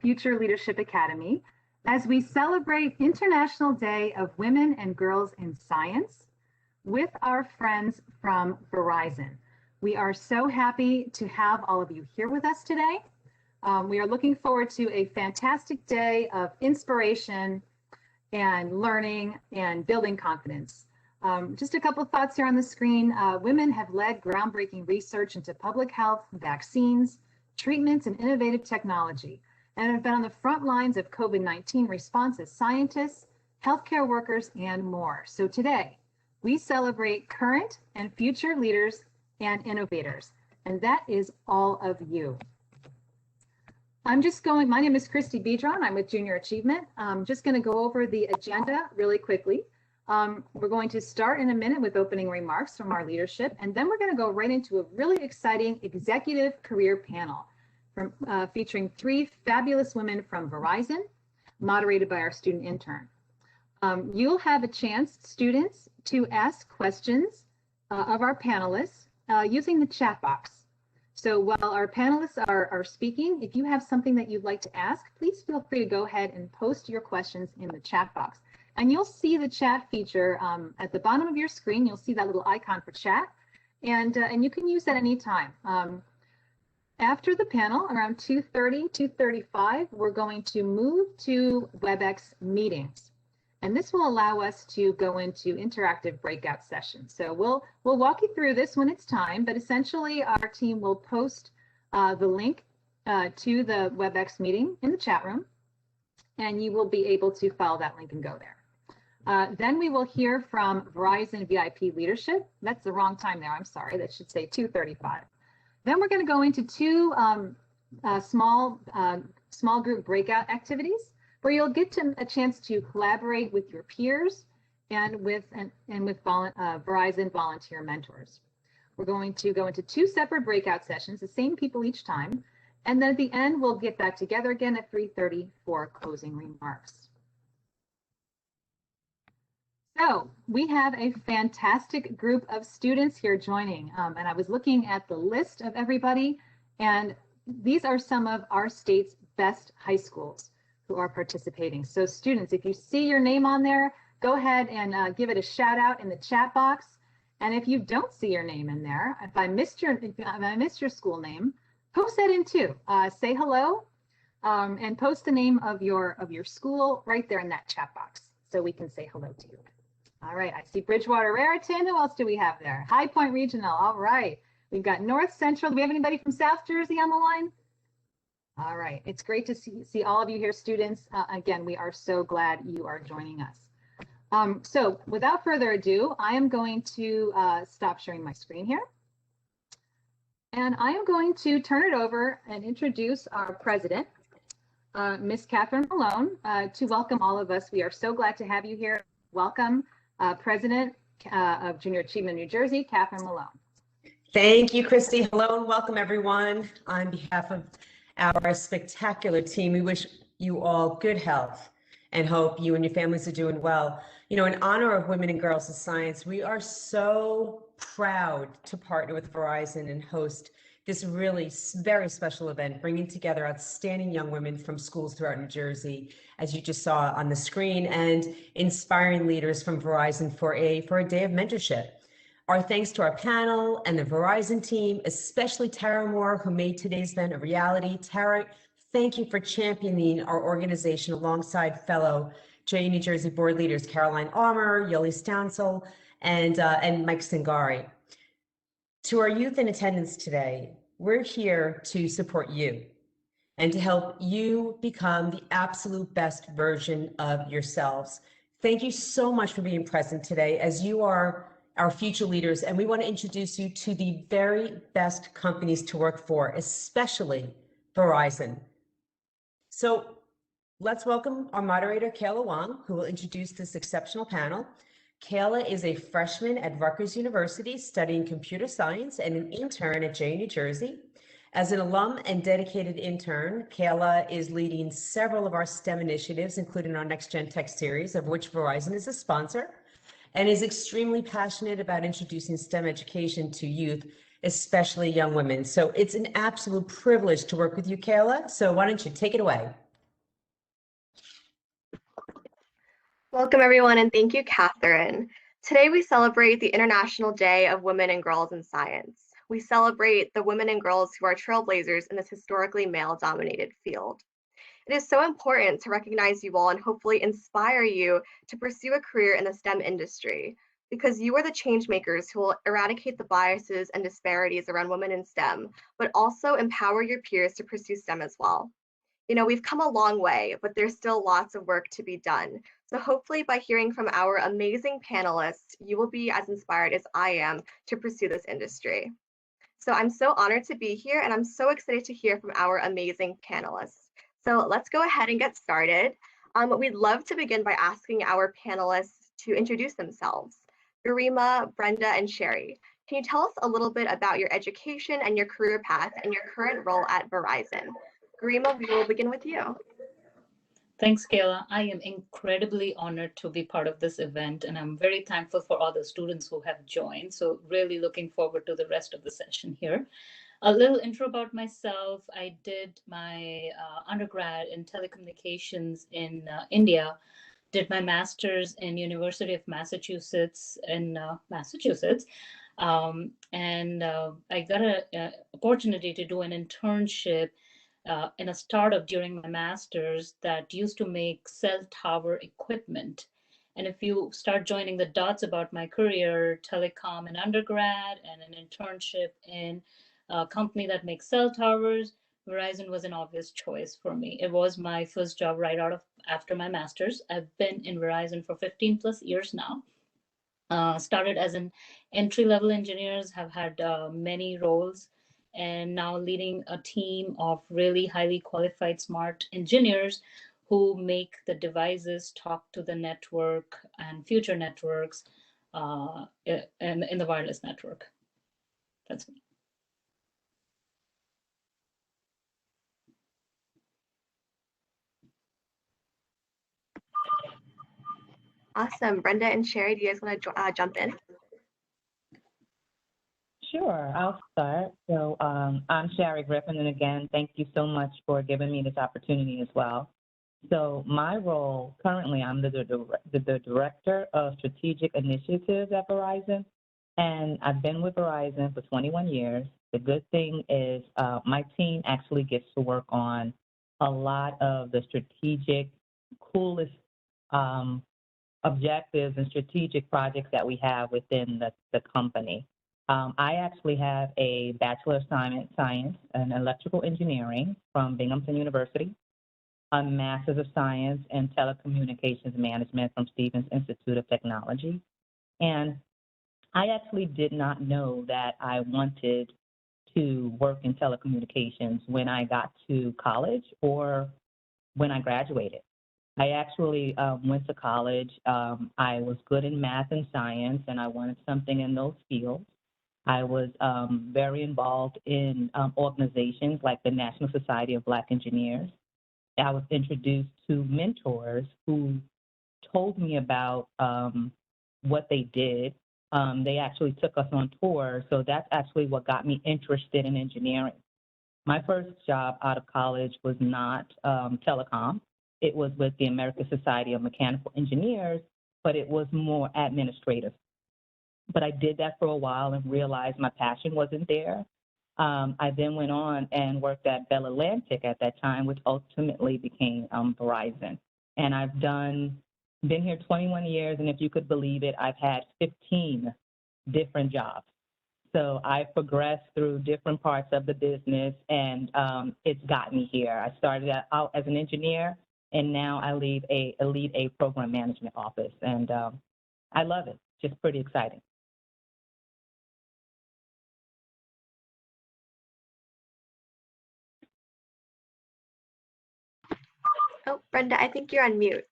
Future Leadership Academy as we celebrate International Day of Women and Girls in Science with our friends from Verizon. We are so happy to have all of you here with us today. We are looking forward to a fantastic day of inspiration and learning and building confidence. Just a couple of thoughts here on the screen. Women have led groundbreaking research into public health, vaccines, treatments, and innovative technology, and have been on the front lines of COVID-19 response as scientists, healthcare workers, and more. So today, we celebrate current and future leaders and innovators, and that is all of you. My name is Christy Biedron. I'm with Junior Achievement. I'm just going to go over the agenda really quickly. We're going to start in a minute with opening remarks from our leadership, and then we're going to go right into a really exciting executive career panel featuring 3 fabulous women from Verizon, moderated by our student intern. You'll have a chance, students, to ask questions of our panelists using the chat box. So while our panelists are speaking, if you have something that you'd like to ask, please feel free to go ahead and post your questions in the chat box. And you'll see the chat feature at the bottom of your screen. You'll see that little icon for chat, and you can use that anytime. After the panel, around 2:30, 2:35, we're going to move to Webex Meetings. And this will allow us to go into interactive breakout sessions. So we'll walk you through this when it's time, but essentially our team will post the link to the Webex meeting in the chat room, and you will be able to follow that link and go there. Then we will hear from Verizon VIP leadership. That's the wrong time there, I'm sorry, that should say 2:35. Then we're gonna go into 2 small group breakout activities, where you'll get a chance to collaborate with your peers and with Verizon volunteer mentors. We're going to go into 2 separate breakout sessions, the same people each time, and then at the end we'll get back together again at 3:30 for closing remarks. So we have a fantastic group of students here joining, and I was looking at the list of everybody, and these are some of our state's best high schools who are participating. So students, if you see your name on there, go ahead and give it a shout out in the chat box. And if you don't see your name in there, if I missed your school name, post that in too. Say hello and post the name of your school right there in that chat box so we can say hello to you. All right, I see Bridgewater Raritan. Who else do we have there? High Point Regional. All right, we've got North Central. Do we have anybody from South Jersey on the line? All right, it's great to see all of you here, students. Again, we are so glad you are joining us. So without further ado, I am going to stop sharing my screen here. And I am going to turn it over and introduce our president, Miss Catherine Malone, to welcome all of us. We are so glad to have you here. Welcome, President of Junior Achievement New Jersey, Catherine Malone. Thank you, Christy. Hello and welcome everyone. On behalf of our spectacular team, we wish you all good health and hope you and your families are doing well. You know, in honor of Women and Girls in Science, we are so proud to partner with Verizon and host this really very special event, bringing together outstanding young women from schools throughout New Jersey, as you just saw on the screen, and inspiring leaders from Verizon for a day of mentorship. Our thanks to our panel and the Verizon team, especially Tara Moore, who made today's event a reality. Tara, thank you for championing our organization alongside fellow JU New Jersey board leaders, Caroline Armour, Yoli Stounsel, and Mike Singari. To our youth in attendance today, we're here to support you and to help you become the absolute best version of yourselves. Thank you so much for being present today, as you are our future leaders, and we want to introduce you to the very best companies to work for, especially Verizon. So let's welcome our moderator, Kayla Wong, who will introduce this exceptional panel. Kayla is a freshman at Rutgers University studying computer science and an intern at JU New Jersey. As an alum and dedicated intern, Kayla is leading several of our STEM initiatives, including our Next Gen Tech series, of which Verizon is a sponsor, and is extremely passionate about introducing STEM education to youth especially young women. So it's an absolute privilege to work with you, Kayla. So why don't you take it away? Welcome, everyone, and thank you, Catherine. Today, we celebrate the International Day of Women and Girls in Science. We celebrate the women and girls who are trailblazers in this historically male-dominated field. It is so important to recognize you all and hopefully inspire you to pursue a career in the STEM industry, because you are the change makers who will eradicate the biases and disparities around women in STEM, but also empower your peers to pursue STEM as well. You know, we've come a long way, but there's still lots of work to be done. So hopefully by hearing from our amazing panelists, you will be as inspired as I am to pursue this industry. So I'm so honored to be here, and I'm so excited to hear from our amazing panelists. So let's go ahead and get started. We'd love to begin by asking our panelists to introduce themselves. Garima, Brenda, and Sherry, can you tell us a little bit about your education and your career path and your current role at Verizon? Garima, we will begin with you. Thanks, Kayla. I am incredibly honored to be part of this event, and I'm very thankful for all the students who have joined. So really looking forward to the rest of the session here. A little intro about myself. I did my undergrad in telecommunications in India, did my master's in University of Massachusetts in Massachusetts, and I got an opportunity to do an internship in a startup during my master's that used to make cell tower equipment. And if you start joining the dots about my career, telecom in undergrad and an internship in a company that makes cell towers, Verizon was an obvious choice for me. It was my first job right after my master's. I've been in Verizon for 15 plus years now. Started as an entry-level engineers, have had many roles, and now leading a team of really highly qualified, smart engineers who make the devices talk to the network and future networks in the wireless network. That's me. Awesome. Brenda and Sherry, do you guys want to jump in? Sure, I'll start. So I'm Sherry Griffin, and again, thank you so much for giving me this opportunity as well. So my role, currently, I'm the Director of Strategic Initiatives at Verizon, and I've been with Verizon for 21 years. The good thing is my team actually gets to work on a lot of the strategic, coolest objectives and strategic projects that we have within the company. I actually have a Bachelor of Science in Electrical Engineering from Binghamton University, a Master's of Science in Telecommunications Management from Stevens Institute of Technology. And I actually did not know that I wanted to work in telecommunications when I got to college or when I graduated. I actually went to college. I was good in math and science, and I wanted something in those fields. I was very involved in organizations like the National Society of Black Engineers. I was introduced to mentors who told me about what they did. They actually took us on tours, so that's actually what got me interested in engineering. My first job out of college was not telecom. It was with the American Society of Mechanical Engineers, but it was more administrative. But I did that for a while and realized my passion wasn't there. I then went on and worked at Bell Atlantic at that time, which ultimately became Verizon. And I've been here 21 years, and if you could believe it, I've had 15 different jobs. So I've progressed through different parts of the business, and it's got me here. I started out as an engineer, and now I lead a program management office, and I love it. Just pretty exciting. Oh, Brenda, I think you're on mute.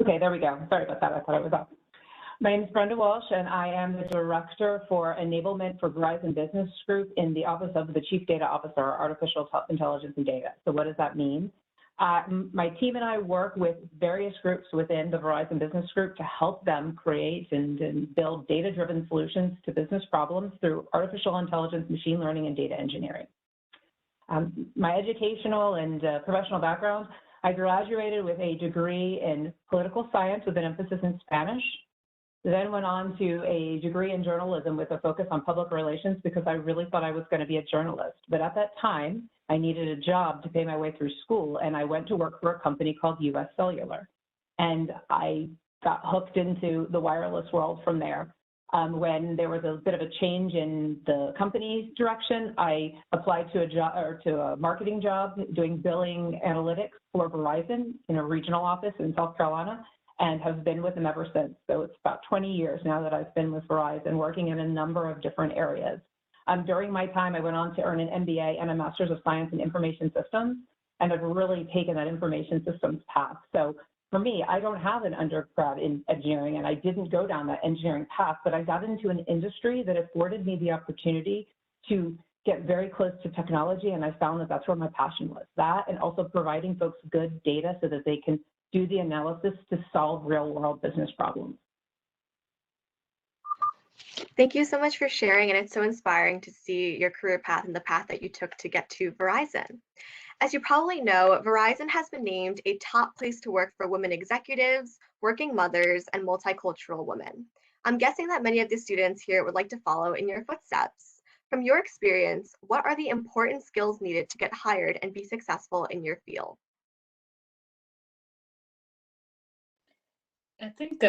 Okay, there we go. Sorry about that. I thought I was off. My name is Brenda Walsh, and I am the Director for Enablement for Verizon Business Group in the Office of the Chief Data Officer, Artificial Intelligence and Data. So what does that mean? My team and I work with various groups within the Verizon Business Group to help them create and build data-driven solutions to business problems through artificial intelligence, machine learning, and data engineering. My educational and professional background, I graduated with a degree in political science with an emphasis in Spanish, then went on to a degree in journalism with a focus on public relations because I really thought I was going to be a journalist. But at that time, I needed a job to pay my way through school, and I went to work for a company called US Cellular. And I got hooked into the wireless world from there. When there was a bit of a change in the company's direction, I applied to a job or to a marketing job doing billing analytics for Verizon in a regional office in South Carolina, and have been with them ever since. So it's about 20 years now that I've been with Verizon, working in a number of different areas. During my time, I went on to earn an MBA and a Master's of Science in Information Systems, and I've really taken that information systems path. So for me, I don't have an undergrad in engineering, and I didn't go down that engineering path, but I got into an industry that afforded me the opportunity to get very close to technology, and I found that that's where my passion was. That, and also providing folks good data so that they can do the analysis to solve real-world business problems. Thank you so much for sharing, and it's so inspiring to see your career path and the path that you took to get to Verizon. As you probably know, Verizon has been named a top place to work for women executives, working mothers, and multicultural women. I'm guessing that many of the students here would like to follow in your footsteps. From your experience, what are the important skills needed to get hired and be successful in your field? I think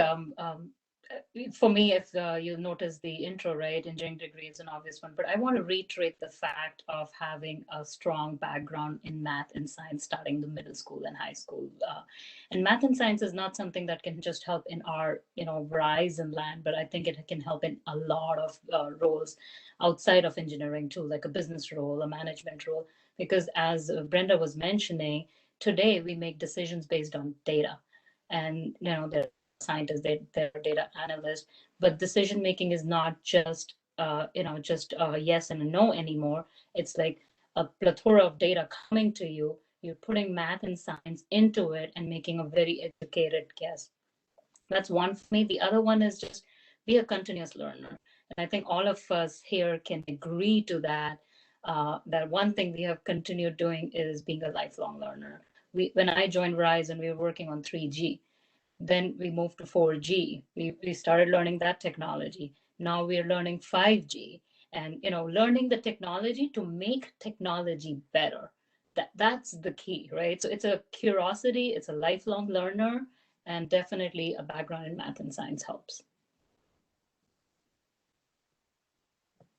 for me, if you'll notice the intro, right, engineering degree is an obvious one, but I want to reiterate the fact of having a strong background in math and science starting the middle school and high school. And math and science is not something that can just help in our, Verizon land, but I think it can help in a lot of roles outside of engineering too, like a business role, a management role, because as Brenda was mentioning, today we make decisions based on data. And, there scientists, they're data analysts, but decision making is not just just a yes and a no anymore. It's like a plethora of data coming to you. You're putting math and science into it and making a very educated guess. That's one for me. The other one is just be a continuous learner. And I think all of us here can agree to that. That one thing we have continued doing is being a lifelong learner. When I joined Verizon, we were working on 3G. Then we moved to 4G. We started learning that technology. Now we're learning 5G, and learning the technology to make technology better. That's the key, right? So it's a curiosity, it's a lifelong learner, and definitely a background in math and science helps.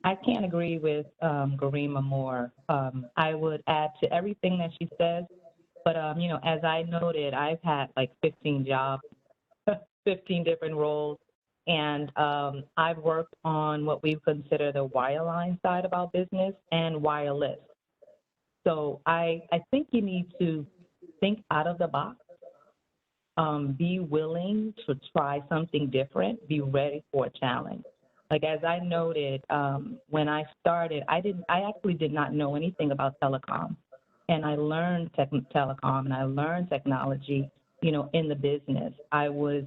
I can't agree with Garima more. I would add to everything that she says, but as I noted, I've had like 15 jobs, 15 different roles, and I've worked on what we consider the wireline side of our business and wireless. So I think you need to think out of the box, be willing to try something different, be ready for a challenge. Like as I noted, when I started, I actually did not know anything about telecom. And I learned telecom and I learned technology, in the business. I was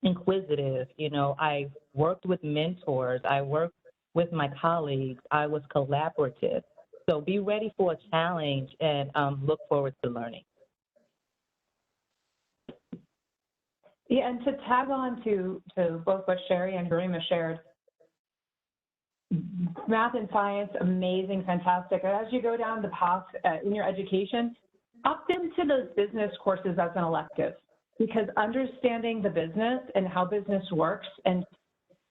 inquisitive, I worked with mentors, I worked with my colleagues, I was collaborative. So be ready for a challenge and look forward to learning. Yeah, and to tag on to both what Sherry and Garima shared, math and science, amazing, fantastic. As you go down the path in your education, opt into those business courses as an elective, because understanding the business and how business works and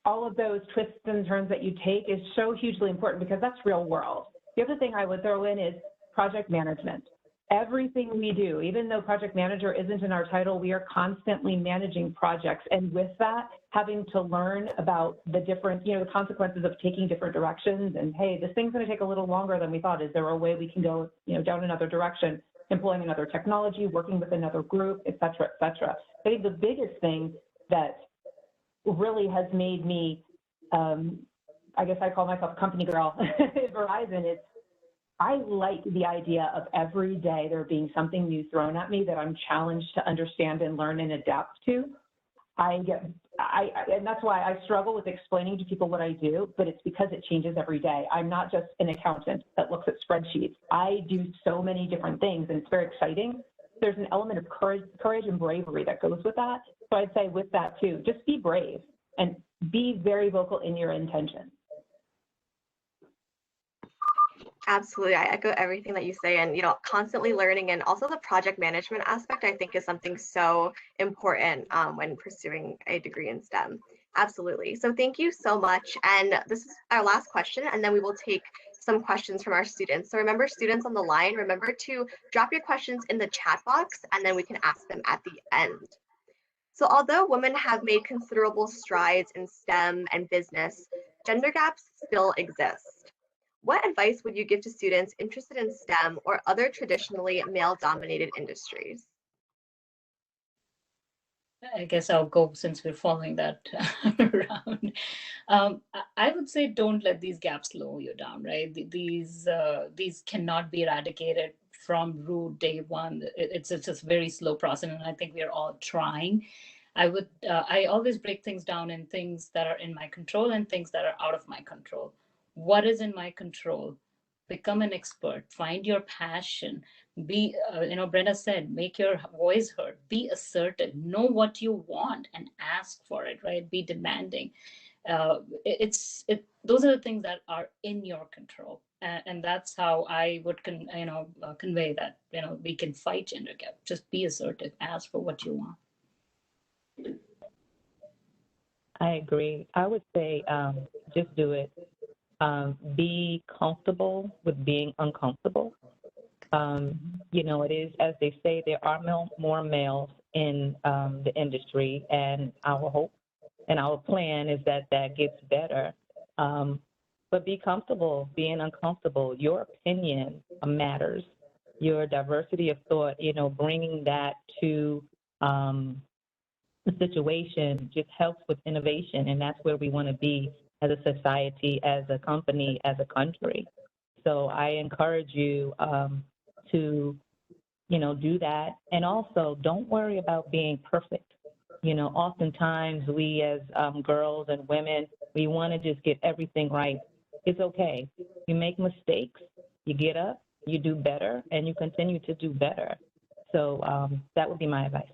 all of those twists and turns that you take is so hugely important, because that's real world. The other thing I would throw in is project management. Everything we do, even though project manager isn't in our title, we are constantly managing projects. And with that, having to learn about the different, the consequences of taking different directions. And hey, this thing's going to take a little longer than we thought. Is there a way we can go, down another direction, employing another technology, working with another group, et cetera, et cetera. I think the biggest thing that really has made me, I guess I call myself a company girl at Verizon, is I like the idea of every day there being something new thrown at me that I'm challenged to understand and learn and adapt to. And that's why I struggle with explaining to people what I do, but it's because it changes every day. I'm not just an accountant that looks at spreadsheets. I do so many different things, and it's very exciting. There's an element of courage and bravery that goes with that. So I'd say with that too, just be brave and be very vocal in your intention. Absolutely. I echo everything that you say, and constantly learning, and also the project management aspect, I think, is something so important when pursuing a degree in STEM. Absolutely. So thank you so much. And this is our last question, and then we will take some questions from our students. So remember, students on the line, remember to drop your questions in the chat box, and then we can ask them at the end. So although women have made considerable strides in STEM and business, gender gaps still exist. What advice would you give to students interested in STEM or other traditionally male-dominated industries? I guess I'll go since we're following that around. I would say don't let these gaps slow you down, right? These cannot be eradicated from root day one. It's a very slow process, and I think we are all trying. I always break things down in things that are in my control and things that are out of my control. What is in my control? Become an expert, find your passion, be, Brenda said, make your voice heard, be assertive, know what you want and ask for it, right? Be demanding. Those are the things that are in your control. And that's how I would convey that, we can fight gender gap. Just be assertive, ask for what you want. I agree. I would say just do it. Be comfortable with being uncomfortable. It is, as they say, there are more males in the industry, and our hope and our plan is that gets better. But be comfortable being uncomfortable. Your opinion matters. Your diversity of thought, bringing that to the situation just helps with innovation, and that's where we want to be as a society, as a company, as a country. So I encourage you to, do that. And also, don't worry about being perfect. Oftentimes we as girls and women, we want to just get everything right. It's okay. You make mistakes, you get up, you do better, and you continue to do better. So that would be my advice.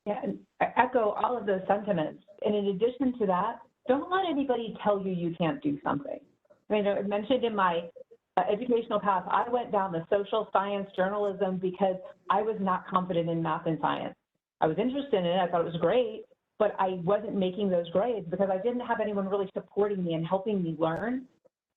Yeah, and I echo all of those sentiments. And in addition to that, don't let anybody tell you you can't do something. I mentioned in my educational path, I went down the social science journalism because I was not confident in math and science. I was interested in it, I thought it was great, but I wasn't making those grades because I didn't have anyone really supporting me and helping me learn.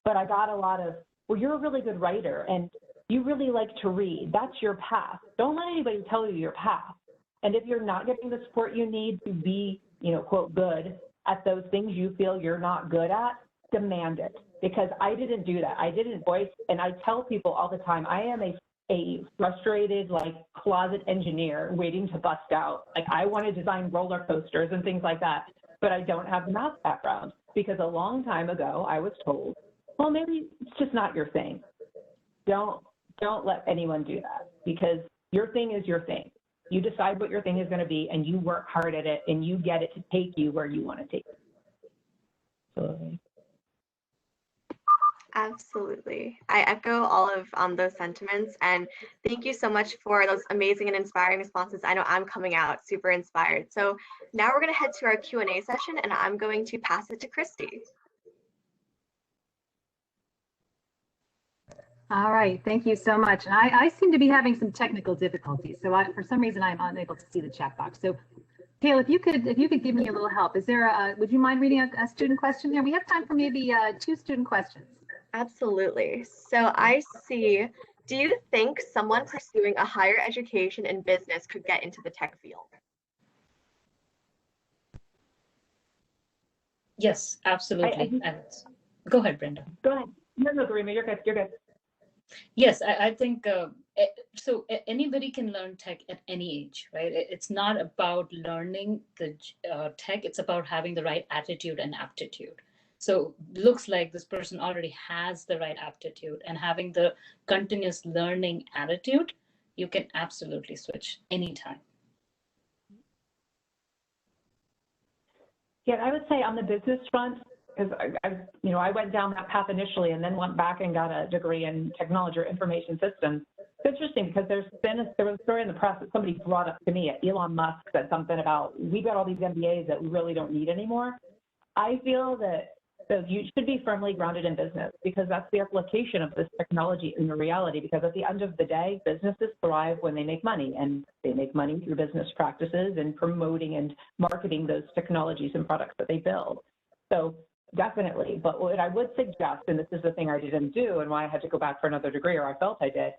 But I got a lot of, well, you're a really good writer and you really like to read. That's your path. Don't let anybody tell you your path. And if you're not getting the support you need to be, quote, good at those things you feel you're not good at, demand it. Because I didn't do that. I didn't voice, and I tell people all the time, I am a frustrated, closet engineer waiting to bust out. I want to design roller coasters and things like that, but I don't have the math background because a long time ago I was told, well, maybe it's just not your thing. Don't let anyone do that because your thing is your thing. You decide what your thing is going to be, and you work hard at it, and you get it to take you where you want to take it. Absolutely. Absolutely. I echo all of those sentiments, and thank you so much for those amazing and inspiring responses. I know I'm coming out super inspired. So now we're going to head to our Q&A session, and I'm going to pass it to Christy. All right, thank you so much. And I seem to be having some technical difficulties, so for some reason I'm unable to see the chat box. So, Kayla, if you could give me a little help, would you mind reading a student question there? We have time for maybe 2 student questions. Absolutely. So I see, do you think someone pursuing a higher education in business could get into the tech field? Yes, absolutely. Go ahead, Brenda. Go ahead. No, Garima, you're good. You're good. Yes, I think so. Anybody can learn tech at any age, right? It's not about learning the tech. It's about having the right attitude and aptitude. So looks like this person already has the right aptitude, and having the continuous learning attitude, you can absolutely switch anytime. Yeah, I would say on the business front, because I went down that path initially and then went back and got a degree in technology or information systems. It's interesting because there was a story in the press that somebody brought up to me. Elon Musk said something about, we've got all these MBAs that we really don't need anymore. I feel that you should be firmly grounded in business, because that's the application of this technology in the reality. Because at the end of the day, businesses thrive when they make money, and they make money through business practices and promoting and marketing those technologies and products that they build. So definitely, but what I would suggest, and this is the thing I didn't do and why I had to go back for another degree, or I felt I did,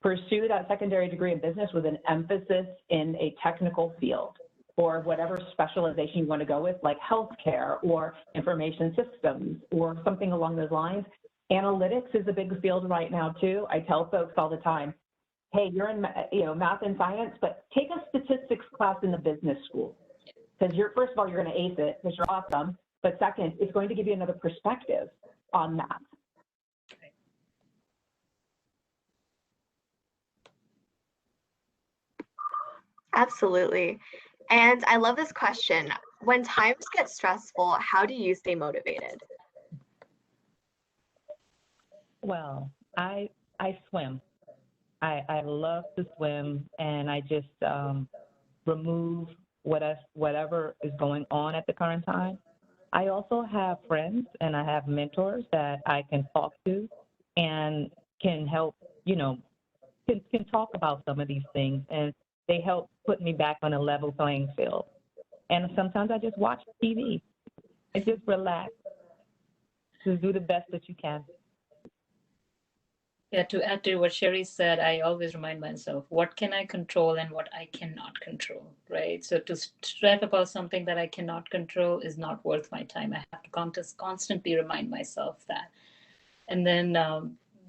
pursue that secondary degree in business with an emphasis in a technical field, or whatever specialization you want to go with, like healthcare or information systems or something along those lines. Analytics is a big field right now too. I tell folks all the time, hey, you're in math and science, but take a statistics class in the business school, because first of all, you're going to ace it because you're awesome, but second, it's going to give you another perspective on math. Absolutely. And I love this question. When times get stressful, how do you stay motivated? Well, I swim. I love to swim, and I just remove whatever is going on at the current time. I also have friends and I have mentors that I can talk to and can help, can talk about some of these things, and they help put me back on a level playing field. And sometimes I just watch TV and just relax, just do the best that you can. Yeah, to add to what Sherry said, I always remind myself, what can I control and what I cannot control, right? So to stress about something that I cannot control is not worth my time. I have to constantly remind myself that. And then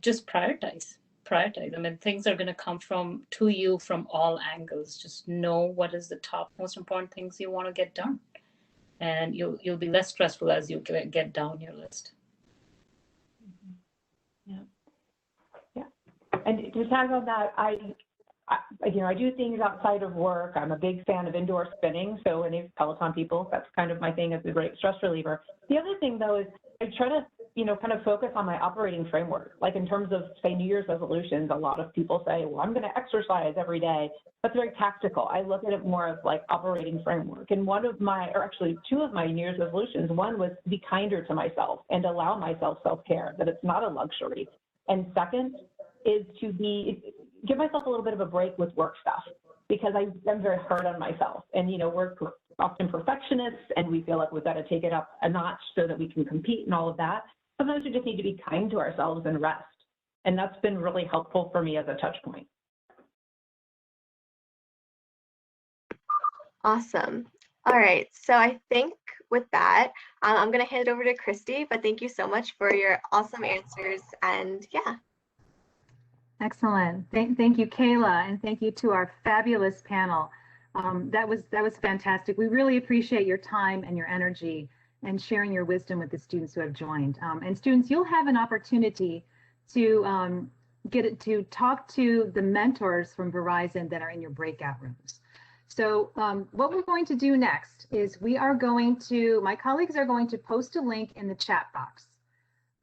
just prioritize. I mean, things are going to come to you from all angles. Just know what is the top most important things you want to get done. And you'll be less stressful as you get down your list. Yeah. And to tag on that, I do things outside of work. I'm a big fan of indoor spinning. So any Peloton people, that's kind of my thing. It's a great stress reliever. The other thing though is I try to, kind of focus on my operating framework. Like in terms of say New Year's resolutions, a lot of people say, well, I'm going to exercise every day. That's very tactical. I look at it more as like operating framework. And two of my New Year's resolutions, one was to be kinder to myself and allow myself self-care, that it's not a luxury. And second is to give myself a little bit of a break with work stuff, because I'm very hard on myself. And, we're often perfectionists and we feel like we've got to take it up a notch so that we can compete and all of that. Sometimes we just need to be kind to ourselves and rest. And that's been really helpful for me as a touch point. Awesome. All right. So I think with that, I'm going to hand it over to Christy, but thank you so much for your awesome answers. And yeah. Excellent. Thank you, Kayla, and thank you to our fabulous panel. That was fantastic. We really appreciate your time and your energy and sharing your wisdom with the students who have joined. And students, you'll have an opportunity to talk to the mentors from Verizon that are in your breakout rooms. So what we're going to do next is my colleagues are going to post a link in the chat box.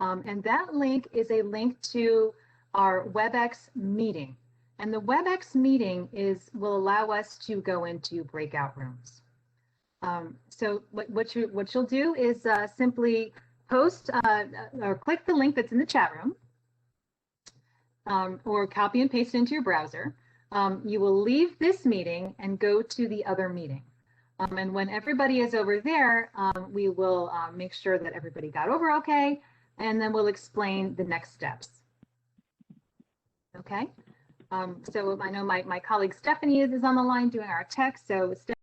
And that link is a link to our Webex meeting. And the Webex meeting will allow us to go into breakout rooms. So what you'll do is simply post or click the link that's in the chat room, or copy and paste it into your browser. You will leave this meeting and go to the other meeting. And when everybody is over there, we will make sure that everybody got over okay, and then we'll explain the next steps. Okay, so I know my colleague Stephanie is on the line doing our text. So